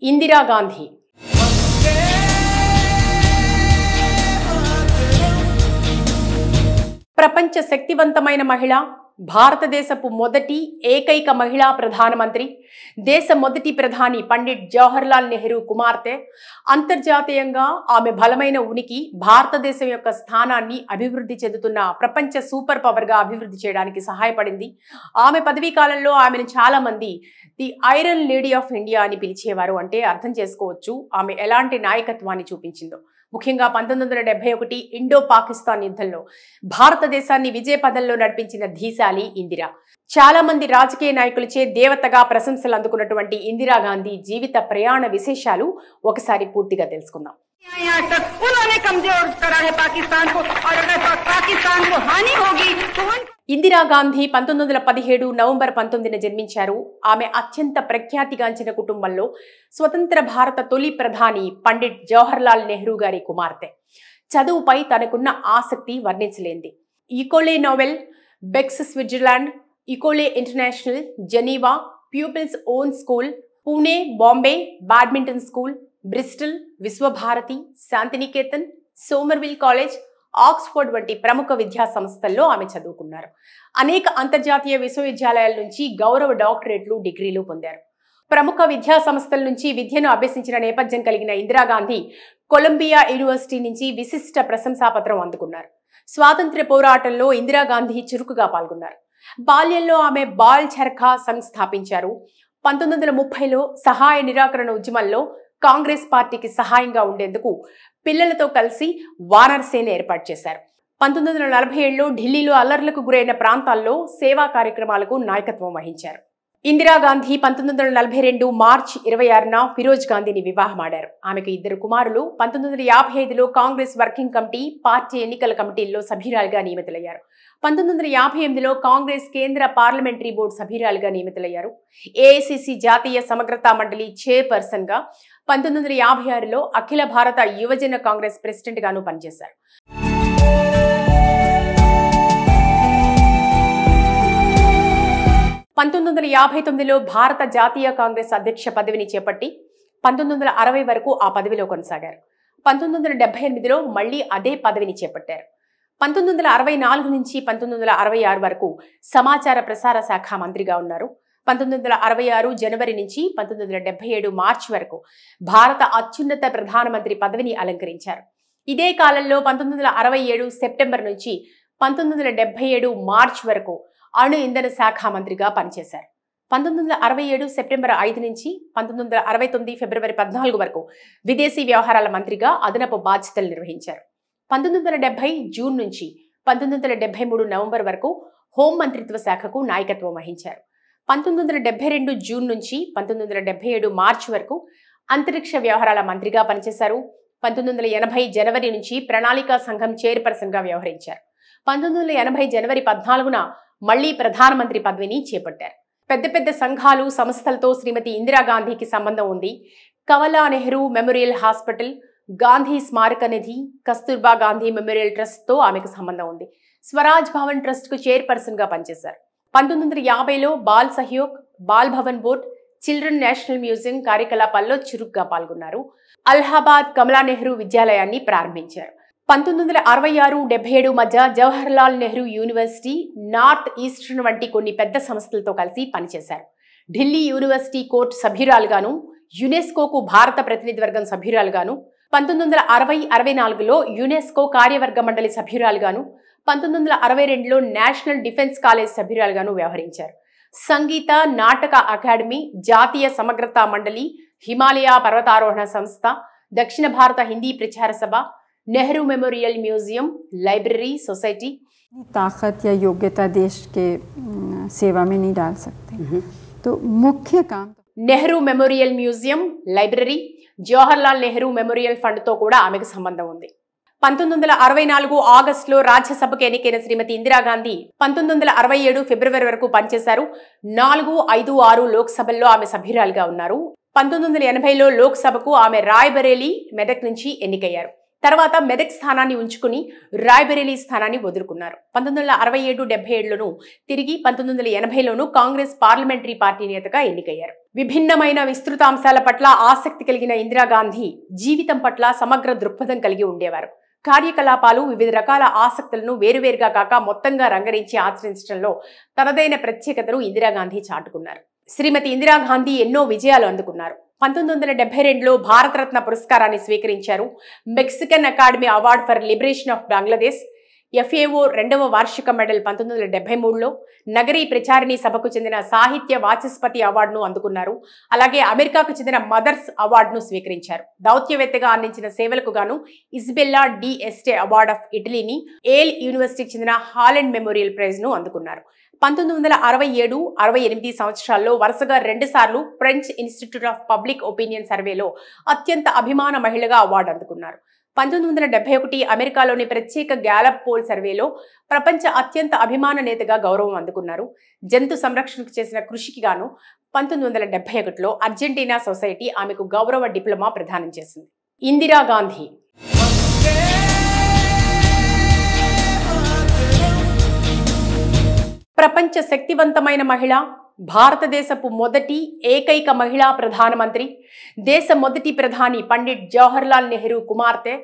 ఇందిరా గాంధీ ప్రపంచ శక్తివంతమైన మహిళ, భారతదేశపు మొదటి ఏకైక మహిళా ప్రధానమంత్రి, దేశ మొదటి ప్రధాని పండిట్ జవహర్లాల్ నెహ్రూ కుమార్తె. అంతర్జాతీయంగా ఆమె బలమైన ఉనికి భారతదేశం యొక్క స్థానాన్ని అభివృద్ధి చెందుతున్న ప్రపంచ సూపర్ పవర్గా అభివృద్ధి చేయడానికి సహాయపడింది. ఆమె పదవీ కాలంలో ఆమెను చాలా మంది the iron lady of India అని పిలిచేవారు. అంటే అర్థం చేసుకోవచ్చు ఆమె ఎలాంటి నాయకత్వాన్ని చూపించిందో. ముఖ్యంగా 1971 ఇండో పాకిస్తాన్ యుద్ధంలో భారతదేశాన్ని విజయ పదంలో నడిపించిన ధీశాలి ఇందిరా. చాలా మంది రాజకీయ నాయకులచే దేవతగా ప్రశంసలు అందుకున్నటువంటి ఇందిరాగాంధీ జీవిత ప్రయాణ విశేషాలు ఒకసారి పూర్తిగా తెలుసుకుందాం. ఇందిరాగాంధీ 1917 నవంబర్ 19న జన్మించారు. ఆమె అత్యంత ప్రఖ్యాతిగాంచిన కుటుంబంలో స్వతంత్ర భారత తొలి ప్రధాని పండిట్ జవహర్లాల్ నెహ్రూ గారి కుమార్తె. చదువుపై తనకున్న ఆసక్తి వర్ణించలేంది. Ecole Nouvelle, Bex Switzerland, Ecole International, Geneva, Pupils Own School, Pune, Bombay Badminton School, Bristol, Visvabharati, Santiniketan, Somerville College, Oxford వంటి ప్రముఖ విద్యా సంస్థల్లో ఆమె చదువుకున్నారు. అనేక అంతర్జాతీయ విశ్వవిద్యాలయాల నుంచి గౌరవ డాక్టరేట్లు, డిగ్రీలు పొందారు. ప్రముఖ విద్యా సంస్థల నుంచి విద్యను అభ్యసించిన నేపథ్యం కలిగిన ఇందిరాగాంధీ కొలంబియా యూనివర్సిటీ నుంచి విశిష్ట ప్రశంసాపత్రం అందుకున్నారు. స్వాతంత్ర్య పోరాటంలో ఇందిరాగాంధీ చురుకుగా పాల్గొన్నారు. బాల్యంలో ఆమె బాల్ చర్ఖా సంఘ్ స్థాపించారు. 1930లో సహాయ నిరాకరణ ఉద్యమంలో కాంగ్రెస్ పార్టీకి సహాయంగా ఉండేందుకు పిల్లలతో కలిసి వానర్ సేన ఏర్పాటు చేశారు. 1947లో ఢిల్లీలో అల్లర్లకు గురైన ప్రాంతాల్లో సేవా కార్యక్రమాలకు నాయకత్వం వహించారు. ఇందిరాగాంధీ 1942 మార్చి 26న ఫిరోజ్ గాంధీని వివాహమాడారు. ఆమెకు 2 కుమారులు. 1955లో కాంగ్రెస్ వర్కింగ్ కమిటీ, పార్టీ ఎన్నికల కమిటీల్లో సభ్యురాలుగా నియమితులయ్యారు. 1958లో కాంగ్రెస్ కేంద్ర పార్లమెంటరీ బోర్డు సభ్యురాలుగా నియమితులయ్యారు. ఏఐసిసి జాతీయ సమగ్రతా మండలి చైర్పర్సన్ గా 1956లో అఖిల భారత యువజన కాంగ్రెస్ ప్రెసిడెంట్ గాను పనిచేశారు. 1959లో భారత జాతీయ కాంగ్రెస్ అధ్యక్ష పదవిని చేపట్టి 1960 వరకు ఆ పదవిలో కొనసాగారు. 1978లో మళ్లీ అదే పదవిని చేపట్టారు. 1964 నుంచి 1966 వరకు సమాచార ప్రసార శాఖ మంత్రిగా ఉన్నారు. 1966 జనవరి నుంచి 1977 మార్చి వరకు భారత అత్యున్నత ప్రధానమంత్రి పదవిని అలంకరించారు. ఇదే కాలంలో 1967 సెప్టెంబర్ నుంచి 1977 మార్చి వరకు అణు ఇంధన శాఖ మంత్రిగా పనిచేశారు. 1967 సెప్టెంబర్ 5 నుంచి 1969 ఫిబ్రవరి 14 వరకు విదేశీ వ్యవహారాల మంత్రిగా అదనపు బాధ్యతలు నిర్వహించారు. 1970 జూన్ నుంచి 1973 నవంబర్ వరకు హోం మంత్రిత్వ శాఖకు నాయకత్వం వహించారు. 1972 జూన్ నుంచి 1977 మార్చి వరకు అంతరిక్ష వ్యవహారాల మంత్రిగా పనిచేశారు. 1980 జనవరి నుంచి ప్రణాళికా సంఘం చైర్పర్సన్ గా వ్యవహరించారు. 1980 జనవరి 14న మళ్లీ ప్రధానమంత్రి పదవిని చేపట్టారు. పెద్ద పెద్ద సంఘాలు, సంస్థలతో శ్రీమతి ఇందిరాగాంధీకి సంబంధం ఉంది. Kamala Nehru Memorial Hospital, Gandhi Smarak Nidhi, Kasturba Gandhi Memorial Trust తో ఆమెకు సంబంధం ఉంది. స్వరాజ్ భవన్ ట్రస్ట్ కు చైర్పర్సన్ గా పనిచేశారు. 1950లో Bal Sahyog, Bal Bhavan Board, Children National Museum కార్యకలాపాల్లో చురుగ్గా పాల్గొన్నారు. అలహాబాద్ కమలా నెహ్రూ విద్యాలయాన్ని ప్రారంభించారు. 1966-77 మధ్య Jawaharlal Nehru university, north eastern వంటి కొన్ని పెద్ద సంస్థలతో కలిసి పనిచేశారు. ఢిల్లీ యూనివర్సిటీ కోర్టు సభ్యురాలుగాను, యునెస్కోకు భారత ప్రతినిధి వర్గం సభ్యురాలుగాను, 1960-64లో యునెస్కో కార్యవర్గ మండలి సభ్యురాలుగాను, 1962లో నేషనల్ డిఫెన్స్ కాలేజ్ సభ్యురాలుగాను వ్యవహరించారు. సంగీత నాటక అకాడమీ, జాతీయ సమగ్రతా మండలి, హిమాలయ పర్వతారోహణ సంస్థ, దక్షిణ భారత హిందీ ప్రచార సభ, Nehru memorial museum, library, society. ताकत या योग्यता देश के सेवा में नहीं डाल सकते, तो मुख्य काम Nehru memorial museum, library, Jawaharlal Nehru memorial fund తో కూడా ఆమెకు సంబంధం ఉంది. 1964 ఆగస్టులో రాజ్యసభకు ఎన్నికైన శ్రీమతి ఇందిరాగాంధీ 1967 ఫిబ్రవరి వరకు పనిచేశారు. 4, 5, 6 లోక్సభల్లో ఆమె సభ్యురాలుగా ఉన్నారు. 1980లో లోక్సభకు ఆమె రాయ్బరేలీ, మెదక్ నుంచి ఎన్నికయ్యారు. తర్వాత మెదక్ స్థానాన్ని ఉంచుకుని రాయ్బరేలీ స్థానాన్ని వదులుకున్నారు. 1967-77లోనూ తిరిగి 1980లోనూ కాంగ్రెస్ పార్లమెంటరీ పార్టీ నేతగా ఎన్నికయ్యారు. విభిన్నమైన విస్తృత అంశాల పట్ల ఆసక్తి కలిగిన ఇందిరాగాంధీ జీవితం పట్ల సమగ్ర దృక్పథం కలిగి ఉండేవారు. కార్యకలాపాలు వివిధ రకాల ఆసక్తులను వేరువేరుగా కాక మొత్తంగా రంగరించి ఆచరించడంలో తనదైన ప్రత్యేకతను ఇందిరాగాంధీ చాటుకున్నారు. శ్రీమతి ఇందిరాగాంధీ ఎన్నో విజయాలు అందుకున్నారు. 1972లో భారతరత్న పురస్కారాన్ని స్వీకరించారు. Mexican academy award for liberation of Bangladesh, FAO 2వ వార్షిక మెడల్ 1973లో, నగరీ ప్రచారిణి సభకు చెందిన సాహిత్య వాచస్పతి అవార్డును అందుకున్నారు. అలాగే అమెరికాకు చెందిన మదర్స్ అవార్డును స్వీకరించారు. దౌత్యవేత్తగా అందించిన సేవలకు గాను ఇజబెల్లా డి ఎస్టే అవార్డ్ ఆఫ్ ఇటలీని, ఏల్ యూనివర్సిటీకి చెందిన హాలండ్ మెమోరియల్ ప్రైజ్ ను అందుకున్నారు. 1967, 68 సంవత్సరాల్లో వరుసగా 2 సార్లు French institute of public opinion సర్వేలో అత్యంత అభిమాన మహిళగా అవార్డు అందుకున్నారు. 1971 అమెరికాలోని ప్రత్యేక గ్యాలప్ పోల్ సర్వేలో ప్రపంచ అత్యంత అభిమాన నేతగా గౌరవం అందుకున్నారు. జంతు సంరక్షణకు చేసిన కృషికి గాను 1971లో అర్జెంటీనా సొసైటీ ఆమెకు గౌరవ డిప్లొమా ప్రదానం చేసింది. ఇందిరాగాంధీ ప్రపంచ శక్తివంతమైన మహిళ, భారతదేశపు మొదటి ఏకైక మహిళా ప్రధానమంత్రి, దేశ మొదటి ప్రధాని పండిట్ జవహర్లాల్ నెహ్రూ కుమార్తె.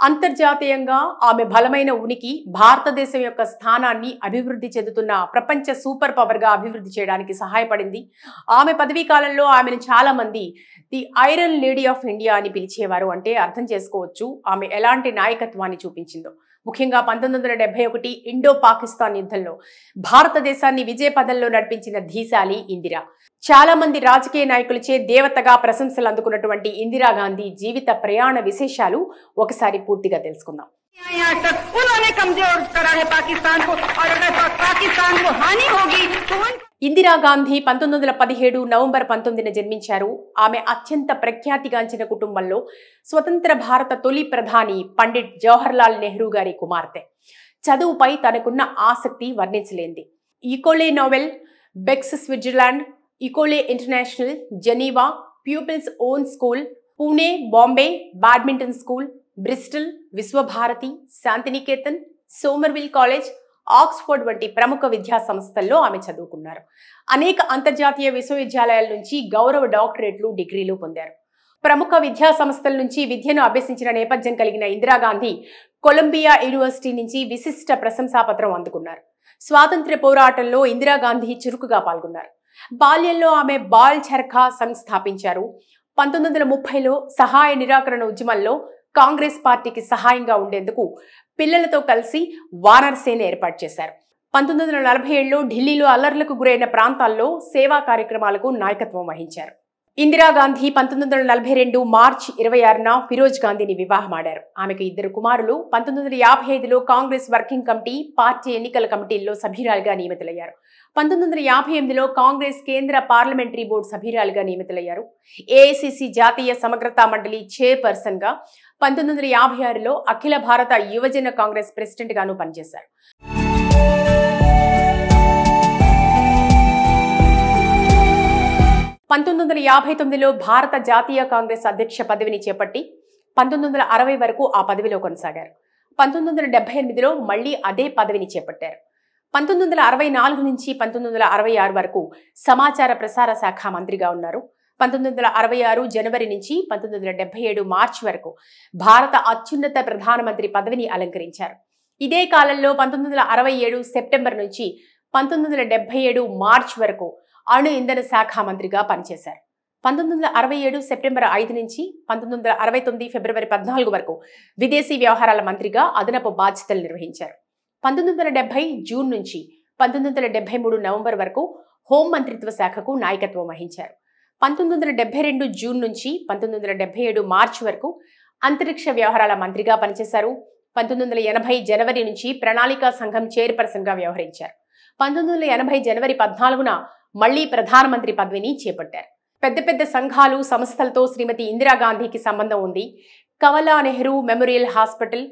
అంతర్జాతీయంగా ఆమె బలమైన ఉనికి భారతదేశం యొక్క స్థానాన్ని అభివృద్ధి చెందుతున్న ప్రపంచ సూపర్ పవర్గా అభివృద్ధి చేయడానికి సహాయపడింది. ఆమె పదవీ కాలంలో ఆమెను చాలా మంది the iron lady of India అని పిలిచేవారు. అంటే అర్థం చేసుకోవచ్చు ఆమె ఎలాంటి నాయకత్వాన్ని చూపించిందో. ముఖ్యంగా 1971 ఇండో పాకిస్తాన్ యుద్ధంలో భారతదేశాన్ని విజయ పదంలో నడిపించిన ధీశాలి ఇందిరా. చాలా మంది రాజకీయ నాయకులచే దేవతగా ప్రశంసలు అందుకున్నటువంటి ఇందిరాగాంధీ జీవిత ప్రయాణ విశేషాలు ఒకసారి పూర్తిగా తెలుసుకుందాం. ఇందిరాగాంధీ 1917 నవంబర్ 19న జన్మించారు. ఆమె అత్యంత ప్రఖ్యాతిగాంచిన కుటుంబంలో స్వతంత్ర భారత తొలి ప్రధాని పండిట్ జవహర్లాల్ నెహ్రూ గారి కుమార్తె. చదువుపై తనకున్న ఆసక్తి వర్ణించలేంది. Ecole Nouvelle, Bex Switzerland, Ecole International, Geneva, Pupils Own School, Pune, Bombay Badminton School, Bristol, Visvabharati, Santiniketan, Somerville College, Oxford వంటి ప్రముఖ విద్యా సంస్థల్లో ఆమె చదువుకున్నారు. అనేక అంతర్జాతీయ విశ్వవిద్యాలయాల నుంచి గౌరవ డాక్టరేట్లు, డిగ్రీలు పొందారు. ప్రముఖ విద్యా సంస్థల నుంచి విద్యను అభ్యసించిన నేపథ్యం కలిగిన ఇందిరాగాంధీ కొలంబియా యూనివర్సిటీ నుంచి విశిష్ట ప్రశంసాపత్రం అందుకున్నారు. స్వాతంత్ర్య పోరాటంలో ఇందిరాగాంధీ చురుకుగా పాల్గొన్నారు. బాల్యంలో ఆమె బాల్ చర్ఖా సంఘ్ స్థాపించారు. 1930లో సహాయ నిరాకరణ ఉద్యమంలో కాంగ్రెస్ పార్టీకి సహాయంగా ఉండేందుకు పిల్లలతో కలిసి వానర్ సేన ఏర్పాటు చేశారు. 1947లో ఢిల్లీలో అల్లర్లకు గురైన ప్రాంతాల్లో సేవా కార్యక్రమాలకు నాయకత్వం వహించారు. ఇందిరాగాంధీ 1942 మార్చి 26న ఫిరోజ్ గాంధీని వివాహమాడారు. ఆమెకు 2 కుమారులు. 1955లో కాంగ్రెస్ వర్కింగ్ కమిటీ, పార్టీ ఎన్నికల కమిటీల్లో సభ్యురాలుగా నియమితులయ్యారు. 1958లో కాంగ్రెస్ కేంద్ర పార్లమెంటరీ బోర్డు సభ్యురాలుగా నియమితులయ్యారు. ఏఐసిసి జాతీయ సమగ్రతా మండలి చైర్పర్సన్ గా 1956లో అఖిల భారత యువజన కాంగ్రెస్ ప్రెసిడెంట్ గాను పనిచేశారు. 1959లో భారత జాతీయ కాంగ్రెస్ అధ్యక్ష పదవిని చేపట్టి 1960 వరకు ఆ పదవిలో కొనసాగారు. 1978లో మళ్లీ అదే పదవిని చేపట్టారు. 1964 నుంచి 1966 వరకు సమాచార ప్రసార శాఖ మంత్రిగా ఉన్నారు. 1966 జనవరి నుంచి 1977 మార్చి వరకు భారత అత్యున్నత ప్రధానమంత్రి పదవిని అలంకరించారు. ఇదే కాలంలో 1967 సెప్టెంబర్ నుంచి 1977 మార్చి వరకు అణు ఇంధన శాఖ మంత్రిగా పనిచేశారు. 1967 సెప్టెంబర్ 5 నుంచి 1969 ఫిబ్రవరి 14 వరకు విదేశీ వ్యవహారాల మంత్రిగా అదనపు బాధ్యతలు నిర్వహించారు. 1970 జూన్ నుంచి 1973 నవంబర్ వరకు హోం మంత్రిత్వ శాఖకు నాయకత్వం వహించారు. 1972 జూన్ నుంచి 1977 మార్చి వరకు అంతరిక్ష వ్యవహారాల మంత్రిగా పనిచేశారు. 1980 జనవరి నుంచి ప్రణాళికా సంఘం చైర్పర్సన్ గా వ్యవహరించారు. 1980 జనవరి 14న మళ్లీ ప్రధానమంత్రి పదవిని చేపట్టారు. పెద్ద పెద్ద సంఘాలు, సంస్థలతో శ్రీమతి ఇందిరాగాంధీకి సంబంధం ఉంది. Kamala Nehru Memorial Hospital,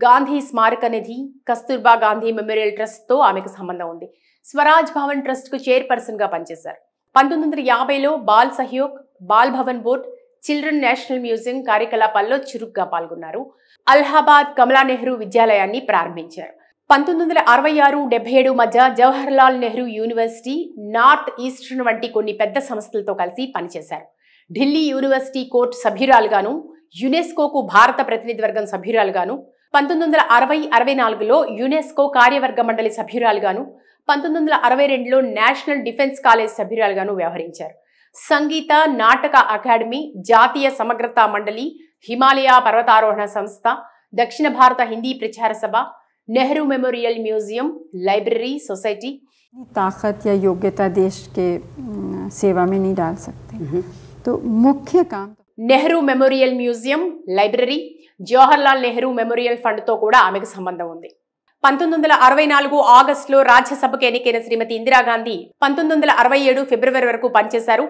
Gandhi Smarak Nidhi, Kasturba Gandhi Memorial Trust తో ఆమెకు సంబంధం ఉంది. స్వరాజ్ భవన్ ట్రస్ట్ కు చైర్పర్సన్ గా పనిచేశారు. 1950లో Bal Sahyog, Bal Bhavan Board, Children National Museum కార్యకలాపాల్లో చురుగ్గా పాల్గొన్నారు. అలహాబాద్ కమలా నెహ్రూ విద్యాలయాన్ని ప్రారంభించారు. 1966-77 మధ్య Jawaharlal Nehru university, north eastern వంటి కొన్ని పెద్ద సంస్థలతో కలిసి పనిచేశారు. ఢిల్లీ యూనివర్సిటీ కోర్టు సభ్యురాలుగాను, యునెస్కోకు భారత ప్రతినిధివర్గం సభ్యురాలుగాను, 1960-64లో యునెస్కో కార్యవర్గ మండలి సభ్యురాలుగాను, 1962లో నేషనల్ డిఫెన్స్ కాలేజ్ సభ్యురాలుగాను వ్యవహరించారు. సంగీత నాటక అకాడమీ, జాతీయ సమగ్రతా మండలి, హిమాలయ పర్వతారోహణ సంస్థ, దక్షిణ భారత హిందీ ప్రచార సభ, Nehru memorial museum, library society. ताकत या योग्यता देश के सेवा में नहीं डाल सकते, तो मुख्य काम Nehru memorial museum, library, Jawaharlal Nehru memorial fund తో కూడా ఆమెకు సంబంధం ఉంది. 1964 ఆగస్టులో రాజ్యసభకు ఎన్నికైన శ్రీమతి ఇందిరాగాంధీ 1967 ఫిబ్రవరి వరకు పనిచేశారు.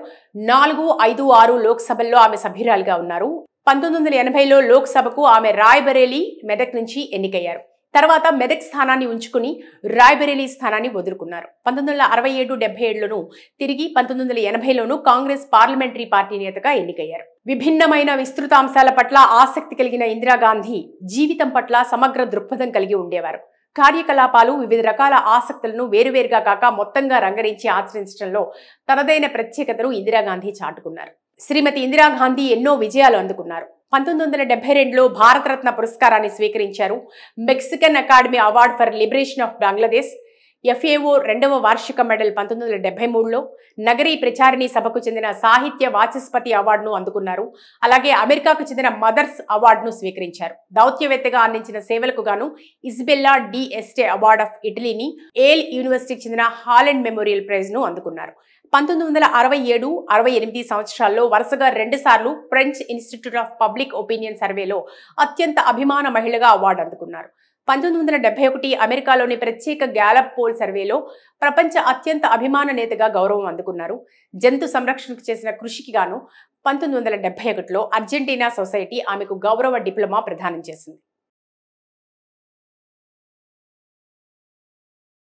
4, 5, 6 లోక్సభల్లో ఆమె సభ్యురాలుగా ఉన్నారు. 1980లో లోక్సభకు ఆమె రాయ్బరేలీ, మెదక్ నుంచి ఎన్నికయ్యారు. తర్వాత మెదక్ స్థానాన్ని ఉంచుకుని రాయ్బరేలీ స్థానాన్ని వదులుకున్నారు. 1967-77లోనూ తిరిగి 1980లోనూ కాంగ్రెస్ పార్లమెంటరీ పార్టీ నేతగా ఎన్నికయ్యారు. విభిన్నమైన విస్తృత అంశాల పట్ల ఆసక్తి కలిగిన ఇందిరాగాంధీ జీవితం పట్ల సమగ్ర దృక్పథం కలిగి ఉండేవారు. కార్యకలాపాలు, వివిధ రకాల ఆసక్తులను వేరువేరుగా కాక మొత్తంగా రంగరించి ఆచరించడంలో తనదైన ప్రత్యేకతను ఇందిరాగాంధీ చాటుకున్నారు. శ్రీమతి ఇందిరాగాంధీ ఎన్నో విజయాలు అందుకున్నారు. 1972లో భారతరత్న పురస్కారాన్ని స్వీకరించారు. Mexican academy award for liberation of Bangladesh, FAO 2వ వార్షిక మెడల్ 1973లో, నగరీ ప్రచారిణి సభకు చెందిన సాహిత్య వాచస్పతి అవార్డును అందుకున్నారు. అలాగే అమెరికాకు చెందిన మదర్స్ అవార్డును స్వీకరించారు. దౌత్యవేత్తగా అందించిన సేవలకు గాను ఇజబెల్లా డి ఎస్టే అవార్డ్ ఆఫ్ ఇటలీని, ఏల్ యూనివర్సిటీకి చెందిన హాలండ్ మెమోరియల్ ప్రైజ్ను అందుకున్నారు. 1967, 68 సంవత్సరాల్లో వరుసగా 2 సార్లు French institute of public opinion సర్వేలో అత్యంత అభిమాన మహిళగా అవార్డు అందుకున్నారు. 1971 అమెరికాలోని ప్రత్యేక గ్యాలప్ పోల్ సర్వేలో ప్రపంచ అత్యంత అభిమాన నేతగా గౌరవం అందుకున్నారు. జంతు సంరక్షణకు చేసిన కృషికి గాను 1971లో అర్జెంటీనా సొసైటీ ఆమెకు గౌరవ డిప్లొమా ప్రదానం చేసింది.